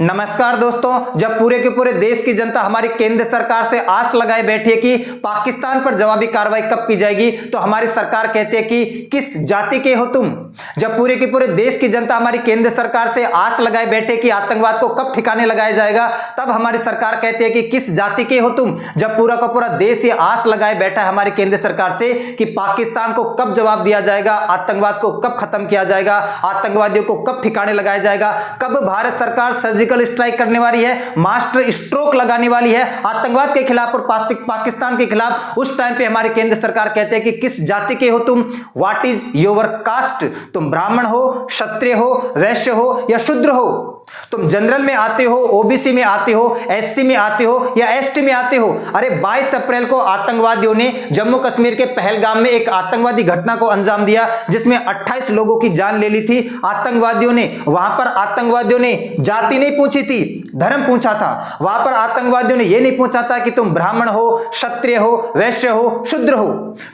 नमस्कार दोस्तों, जब पूरे के पूरे देश की जनता हमारी केंद्र सरकार से आस लगाए बैठी है कि पाकिस्तान पर जवाबी कार्रवाई कब की जाएगी, तो हमारी सरकार कहती है कि किस जाति के हो तुम। जब पूरे के पूरे देश की जनता हमारी केंद्र सरकार से आस लगाए बैठे कि आतंकवाद को कब ठिकाने लगाया जाएगा, तब हमारी सरकार कहती है कि किस जाति के हो तुम। जब पूरा का पूरा देश ये आस लगाए बैठा है हमारी केंद्र सरकार से कि पाकिस्तान को कब जवाब दिया जाएगा, आतंकवाद को कब खत्म किया जाएगा, आतंकवादियों को कब ठिकाने लगाया जाएगा, कब भारत सरकार सर्जिकल स्ट्राइक करने वाली है, मास्टर स्ट्रोक लगाने वाली है आतंकवाद के खिलाफ और पाकिस्तान के खिलाफ, उस टाइम पे हमारी केंद्र सरकार कहते हैं कि किस जाति के हो तुम, व्हाट इज योर कास्ट, तुम ब्राह्मण हो, क्षत्रिय हो, वैश्य हो या शूद्र हो, तुम जनरल में आते हो, ओबीसी में आते हो, एससी में आते हो या एसटी में आते हो। अरे 22 अप्रैल को आतंकवादियों ने जम्मू कश्मीर के पहलगाम में एक आतंकवादी घटना को अंजाम दिया जिसमें 28 लोगों की जान ले ली थी आतंकवादियों ने। वहां पर आतंकवादियों ने जाति नहीं पूछी थी, धर्म पूछा था। वहां पर आतंकवादियों ने यह नहीं पूछा था कि तुम ब्राह्मण हो, क्षत्रिय हो, वैश्य हो, शूद्र हो।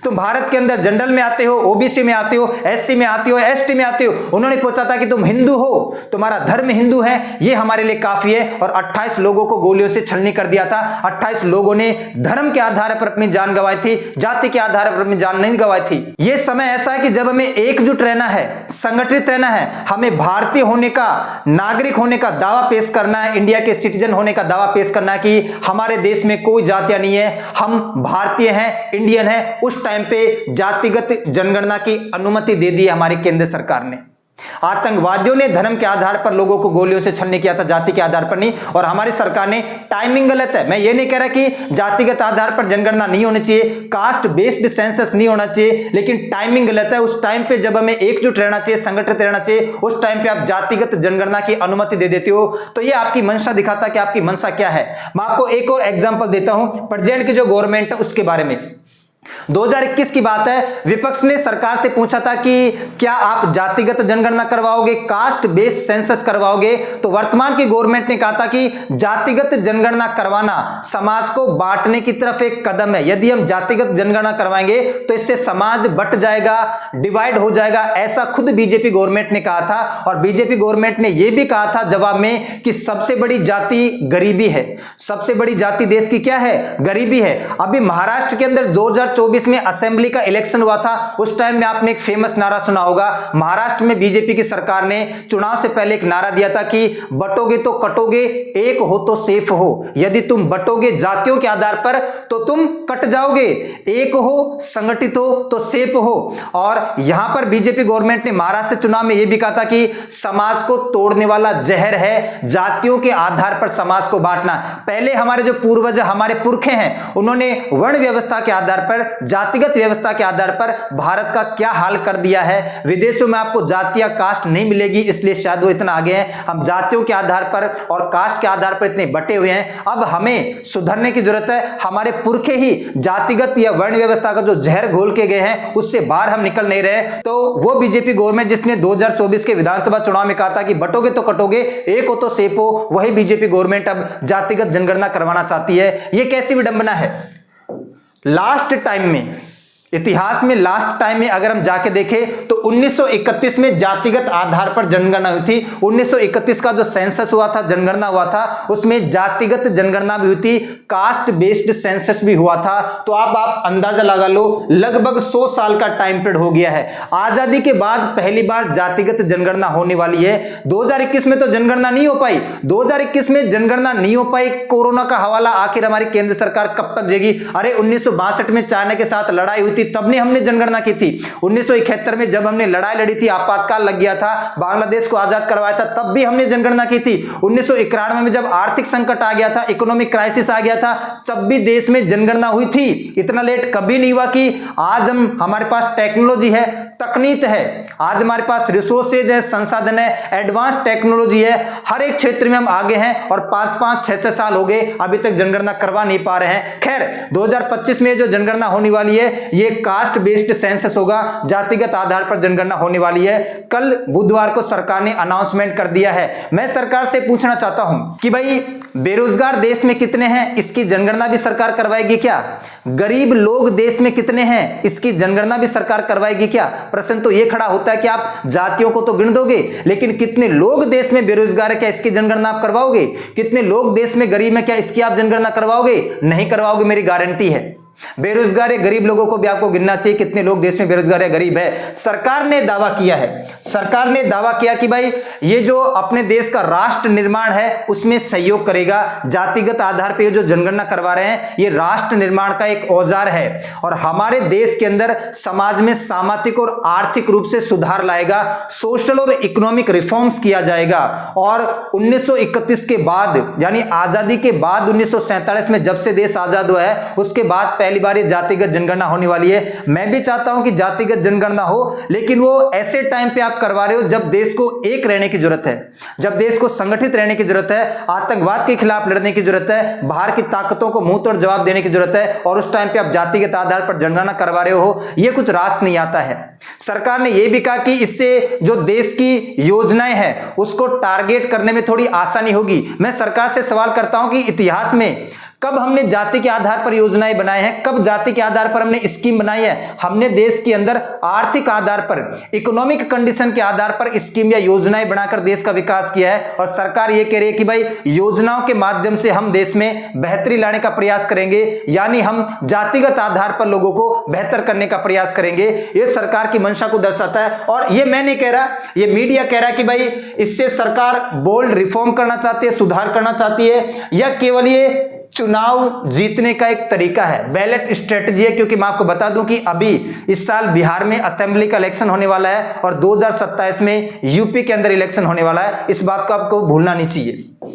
तुम भारत के अंदर जनरल में आते हो, ओबीसी में आते हो, एससी में आते हो, एसटी में आते हो। उन्होंने पूछा था कि तुम हिंदू हो, तुम्हारा धर्म हिंदू है, ये हमारे लिए काफी है। और 28 लोगों को गोलियों से छलनी कर दिया था। 28 लोगों ने धर्म के आधार पर अपनी जान गंवाई थी, जाति के आधार पर अपनी जान नहीं गंवाई थी। यह समय ऐसा है कि जब हमें एकजुट रहना है, संगठित रहना है, हमें भारतीय होने का, नागरिक होने का दावा पेश करना है, इंडिया के सिटीजन होने का दावा पेश करना है कि हमारे देश में कोई जातियां नहीं है, हम भारतीय हैं, इंडियन हैं। उस टाइम पे जातिगत जनगणना की अनुमति दे दी हमारी केंद्र सरकार ने। आतंकवादियों ने धर्म के आधार पर लोगों को गोलियों से छलनी किया था, जाति के आधार पर नहीं। और हमारी सरकार ने, टाइमिंग गलत है, मैं ये नहीं कह रहा कि जातिगत आधार पर जनगणना नहीं होनी चाहिए, कास्ट बेस्ड सेंसस नहीं होना चाहिए, लेकिन टाइमिंग गलत है। उस टाइम पे जब हमें एकजुट रहना चाहिए, संगठित रहना चाहिए, उस टाइम पे आप जातिगत जनगणना की अनुमति दे देते हो, तो ये आपकी मंशा दिखाता है कि आपकी मंशा क्या है। मैं आपको एक और एग्जांपल देता हूं, प्रेजेंट की जो गवर्नमेंट है उसके बारे में। 2021 की बात है, विपक्ष ने सरकार से पूछा था कि क्या आप जातिगत जनगणना करवाओगे, कास्ट बेस्ड सेंसस करवाओगे। तो वर्तमान की गवर्नमेंट ने कहा था कि जातिगत जनगणना करवाना समाज को बांटने की तरफ एक कदम है। यदि हम जातिगत जनगणना करवाएंगे तो इससे समाज बट जाएगा, डिवाइड हो जाएगा, ऐसा खुद बीजेपी गवर्नमेंट ने कहा था। और बीजेपी गवर्नमेंट ने यह भी कहा था जवाब में कि सबसे बड़ी जाति गरीबी है। सबसे बड़ी जाति देश की क्या है? गरीबी है। अभी महाराष्ट्र के अंदर 2024 में असेंबली का इलेक्शन हुआ था। उस टाइम में आपने एक फेमस नारा सुना होगा। महाराष्ट्र में बीजेपी की सरकार ने चुनाव से पहले एक नारा दिया था कि बटोगे तो कटोगे, एक हो तो सेफ हो। यदि तुम बटोगे जातियों के आधार पर तो तुम कट जाओगे, एक हो, संगठित हो तो सेफ हो। और यहां पर बीजेपी गवर्नमेंट ने महाराष्ट्र चुनाव में यह भी कहा था कि समाज को तोड़ने वाला जहर है जातियों के आधार पर समाज को बांटना। पहले हमारे जो पूर्वज, हमारे पुरखे हैं, उन्होंने वर्ण व्यवस्था के आधार पर, जातिगत व्यवस्था के आधार पर भारत का क्या हाल कर दिया है। विदेशों में आपको जाति या कास्ट नहीं मिलेगी, इसलिए शायद वो इतना आगे हैं। हम जातियों के आधार पर और कास्ट के आधार पर इतने बटे हुए हैं। अब हमें सुधरने की जरूरत है। हमारे पुरखे ही जातिगत या वर्ण व्यवस्था का जो जहर घोल के गए हैं उससे बाहर हम निकल नहीं रहे। तो वो बीजेपी गवर्नमेंट जिसने 2024 के विधानसभा चुनाव में कहा था कि बटोगे तो कटोगे, एक हो तो सेफ हो, वही बीजेपी गवर्नमेंट अब जातिगत जनगणना करवाना चाहती है। यह कैसी विडंबना है। लास्ट टाइम में, इतिहास में लास्ट टाइम में अगर हम जाके देखें तो 1931 में जातिगत आधार पर जनगणना हुई थी। 1931 का जो सेंसस हुआ था, जनगणना हुआ था, उसमें जातिगत जनगणना भी हुई थी, कास्ट बेस्ड सेंसस भी हुआ था। तो आप अंदाजा लगा लो, लगभग 100 साल का टाइम पीरियड हो गया है। आजादी के बाद पहली बार जातिगत जनगणना होने वाली है। 2021 में तो जनगणना नहीं हो पाई। 2021 में जनगणना नहीं हो पाई। कोरोना का हवाला आखिर हमारी केंद्र सरकार कब तक देगी। अरे 1962 में चाइना के साथ लड़ाई हुई थी, तब ने हमने जनगणना की थी। 1971 में जब हमने लड़ाई लड़ी थी, आपातकाल लग गया था, बांग्लादेश को आजाद करवाया था, तब भी हमने जनगणना की थी। 1991 में जब आर्थिक संकट आ गया था, इकोनॉमिक क्राइसिस आ गया था, तब भी देश में जनगणना हुई थी। इतना लेट कभी नहीं हुआ कि आज हमारे पास टेक्नोलॉजी है, तकनीक है, आज हमारे पास रिसोर्सेज है, संसाधन है, एडवांस टेक्नोलॉजी है, हर एक क्षेत्र में हम आगे हैं। और 5-5, 6-6 साल हो गए, अभी तक जनगणना करवा नहीं पा रहे हैं। खैर 2025 में जो जनगणना होने वाली है ये कास्ट बेस्ड सेंसस होगा, जातिगत आधार पर जनगणना होने वाली है। कल बुधवार को सरकार ने अनाउंसमेंट कर दिया है। मैं सरकार से पूछना चाहता हूं कि भाई बेरोजगार देश में कितने हैं इसकी जनगणना भी सरकार करवाएगी क्या? गरीब लोग देश में कितने हैं इसकी जनगणना भी सरकार करवाएगी क्या? प्रश्न तो यह खड़ा होता है कि आप जातियों को तो गिन दोगे, लेकिन कितने लोग देश में बेरोजगार है क्या इसकी जनगणना आप करवाओगे? कितने लोग देश में गरीब है क्या इसकी आप जनगणना करवाओगे? नहीं करवाओगे, मेरी गारंटी है। बेरोजगार या गरीब लोगों को भी आपको गिनना चाहिए, कितने लोग देश में बेरोजगार या गरीब है। सरकार ने दावा किया है, सरकार ने दावा किया कि भाई ये जो अपने देश का राष्ट्र निर्माण है उसमें सहयोग करेगा। जातिगत आधार पर जो जनगणना करवा रहे हैं ये राष्ट्र निर्माण का एक औजार है और हमारे देश के अंदर समाज में सामाजिक और आर्थिक रूप से सुधार लाएगा, सोशल और इकोनॉमिक रिफॉर्म्स किया जाएगा। और 1931 के बाद यानी आजादी के बाद 1947 में जब से देश आजाद हुआ है उसके बाद पहली बार ये जातिगत जनगणना होने वाली है। मैं भी चाहता हूं कि जातिगत जनगणना हो, लेकिन वो ऐसे टाइम पे आप करवा रहे हो जब देश को एक रहने की जरूरत है, जब देश को संगठित रहने की जरूरत है, आतंकवाद के खिलाफ लड़ने की जरूरत है, बाहर की ताकतों को मुंह तोड़ जवाब देने की जरूरत है, और उस टाइम पे आप जातिगत आधार पर जनगणना करवा रहे हो, ये कुछ रास नहीं आता है। सरकार ने यह भी कहा कि इससे जो देश की योजनाएं हैं उसको टारगेट करने में थोड़ी आसानी होगी। मैं सरकार से सवाल करता हूं कि इतिहास में कब हमने जाति के आधार पर योजनाएं बनाए हैं, कब जाति के आधार पर हमने स्कीम बनाई है? हमने देश के अंदर आर्थिक आधार पर, इकोनॉमिक कंडीशन के आधार पर स्कीम या योजनाएं बनाकर देश का विकास किया है। और सरकार ये कह रही है कि भाई योजनाओं के माध्यम से हम देश में बेहतरी लाने का प्रयास करेंगे, यानी हम जातिगत आधार पर लोगों को बेहतर करने का प्रयास करेंगे। ये सरकार की मंशा को दर्शाता है। और ये मैं नहीं कह रहा, ये मीडिया कह रहा है कि भाई इससे सरकार बोल्ड रिफॉर्म करना चाहती है, सुधार करना चाहती है, या केवल ये चुनाव जीतने का एक तरीका है, बैलेट स्ट्रेटजी है। क्योंकि मैं आपको बता दूं कि अभी इस साल बिहार में असेंबली का इलेक्शन होने वाला है और 2027 में यूपी के अंदर इलेक्शन होने वाला है। इस बात को आपको भूलना नहीं चाहिए।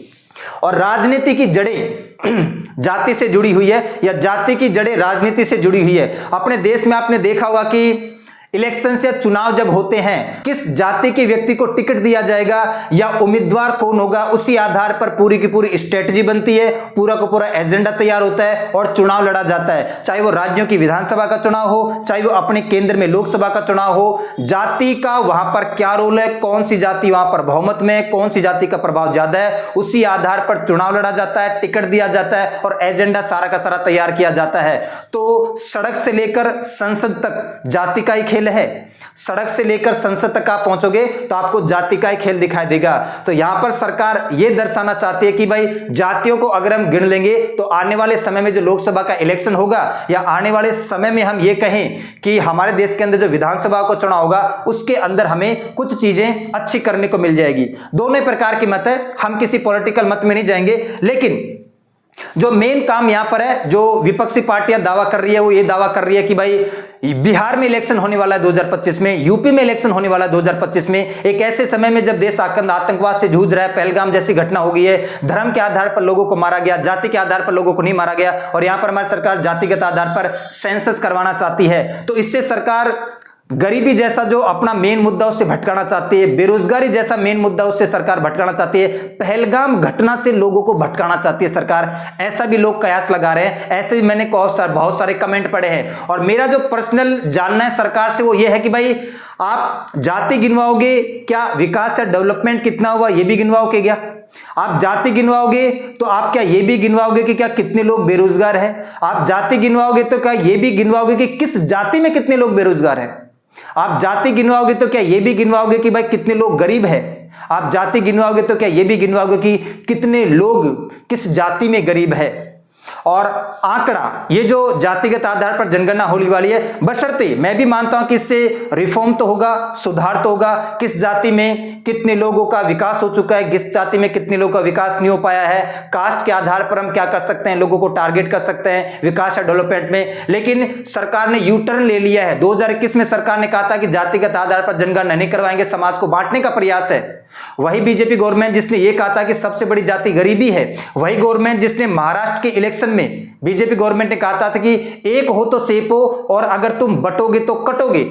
और राजनीति की जड़ें जाति से जुड़ी हुई है या जाति की जड़ें राजनीति से जुड़ी हुई है। अपने देश में आपने देखा होगा कि इलेक्शन या चुनाव जब होते हैं, किस जाति के व्यक्ति को टिकट दिया जाएगा या उम्मीदवार कौन होगा, उसी आधार पर पूरी की पूरी स्ट्रेटजी बनती है, पूरा का पूरा एजेंडा तैयार होता है और चुनाव लड़ा जाता है। चाहे वो राज्यों की विधानसभा का चुनाव हो, चाहे वो अपने केंद्र में लोकसभा का चुनाव हो, जाति का वहां पर क्या रोल है, कौन सी जाति वहां पर बहुमत में है, कौन सी जाति का प्रभाव ज्यादा है, उसी आधार पर चुनाव लड़ा जाता है, टिकट दिया जाता है और एजेंडा सारा का सारा तैयार किया जाता है। तो सड़क से लेकर संसद तक जाति का ही खेल है। सड़क से लेकर संसद तक आप पहुंचोगे तो आपको जाति का ही खेल दिखाई देगा। तो यहां पर सरकार यह दर्शाना चाहती है कि भाई जातियों को अगर हम गिन लेंगे तो आने वाले समय में जो लोकसभा का इलेक्शन होगा या आने वाले समय में हम ये कहें कि हमारे देश के अंदर जो विधानसभा का चुनाव होगा उसके अंदर हमें कुछ चीजें अच्छी करने को मिल जाएगी। दोनों प्रकार की मत है, हम किसी पॉलिटिकल मत में नहीं जाएंगे, लेकिन जो मेन काम यहां पर है, जो विपक्षी पार्टियां दावा कर रही है वो ये दावा कर रही है कि भाई बिहार में इलेक्शन होने वाला है 2025 में, यूपी में इलेक्शन होने वाला है 2025 में, एक ऐसे समय में जब देश आतंकवाद से जूझ रहा है, पहलगाम जैसी घटना हो गई है, धर्म के आधार पर लोगों को मारा गया, जाति के आधार पर लोगों को नहीं मारा गया, और यहां पर हमारी सरकार जातिगत आधार पर सेंसस करवाना चाहती है। तो इससे सरकार गरीबी जैसा जो अपना मेन मुद्दा उससे भटकाना चाहती है, बेरोजगारी जैसा मेन मुद्दा उससे सरकार भटकाना चाहती है, पहलगाम घटना से लोगों को भटकाना चाहती है सरकार, ऐसा भी लोग कयास लगा रहे हैं। ऐसे भी मैंने बहुत सारे कमेंट पढ़े हैं। और मेरा जो पर्सनल जानना है सरकार से वो ये है कि भाई आप जाति गिनवाओगे क्या, विकास या डेवलपमेंट कितना हुआ ये भी गिनवाओगे क्या? आप जाति गिनवाओगे तो आप क्या ये भी गिनवाओगे कि क्या कितने लोग बेरोजगार हैं? आप जाति गिनवाओगे तो क्या ये भी गिनवाओगे कि किस जाति में कितने लोग बेरोजगार हैं? आप जाति गिनवाओगे तो क्या यह भी गिनवाओगे कि भाई कितने लोग गरीब हैं? आप जाति गिनवाओगे तो क्या यह भी गिनवाओगे कि कितने लोग किस जाति में गरीब है? और आंकड़ा, ये जो जातिगत आधार पर जनगणना होने वाली है, बशर्ते मैं भी मानता हूं कि इससे रिफॉर्म तो होगा, सुधार तो होगा, किस जाति में कितने लोगों का विकास हो चुका है, किस जाति में कितने लोगों का विकास नहीं हो पाया है, कास्ट के आधार पर हम क्या कर सकते हैं, लोगों को टारगेट कर सकते हैं विकास या डेवलपमेंट में। लेकिन सरकार ने यू टर्न ले लिया है। 2021 में सरकार ने कहा था कि जातिगत आधार पर जनगणना नहीं करवाएंगे, समाज को बांटने का प्रयास है। वही बीजेपी गवर्नमेंट जिसने यह कहा था कि सबसे बड़ी जाति गरीबी है, वही गवर्नमेंट जिसने महाराष्ट्र के इलेक्शन में बीजेपी गवर्नमेंट ने कहा था कि एक हो तो सेप हो और अगर तुम बटोगे तो कटोगे,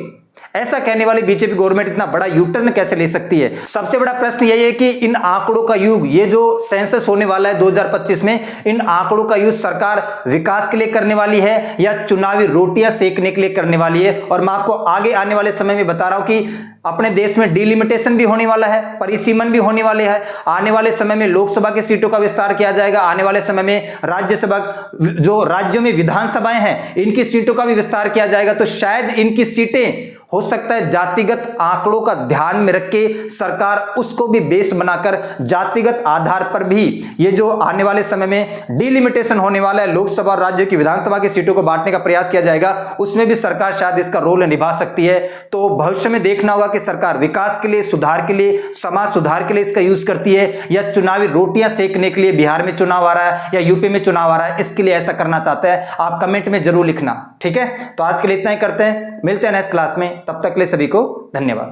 ऐसा कहने वाली बीजेपी गवर्नमेंट इतना बड़ा यूटर्न कैसे ले सकती है? सबसे बड़ा प्रश्न यही है कि इन आंकड़ों का युग, ये जो सेंसस होने वाला है 2025 में, इन आंकड़ों का यूज सरकार विकास के लिए करने वाली है या चुनावी रोटियां सेकने के लिए करने वाली है? और मैं आपको आगे आने वाले समय में बता रहा हूं कि अपने देश में डिलिमिटेशन भी होने वाला है, परिसीमन भी होने वाले हैं। आने वाले समय में लोकसभा की सीटों का विस्तार किया जाएगा, आने वाले समय में राज्यसभा, जो राज्यों में विधानसभाएं हैं, इनकी सीटों का भी विस्तार किया जाएगा। तो शायद इनकी सीटें हो सकता है जातिगत आंकड़ों का ध्यान में रख के सरकार उसको भी बेस बनाकर जातिगत आधार पर भी ये जो आने वाले समय में डिलिमिटेशन होने वाला है, लोकसभा और राज्य की विधानसभा की सीटों को बांटने का प्रयास किया जाएगा, उसमें भी सरकार शायद इसका रोल निभा सकती है। तो भविष्य में देखना होगा कि सरकार विकास के लिए, सुधार के लिए, समाज सुधार के लिए इसका यूज करती है या चुनावी रोटियां सेकने के लिए। बिहार में चुनाव आ रहा है या यूपी में चुनाव आ रहा है, इसके लिए ऐसा करना चाहता है? आप कमेंट में जरूर लिखना, ठीक है? तो आज के लिए इतना ही करते हैं, मिलते हैं नेक्स्ट क्लास में। तब तक के लिए सभी को धन्यवाद।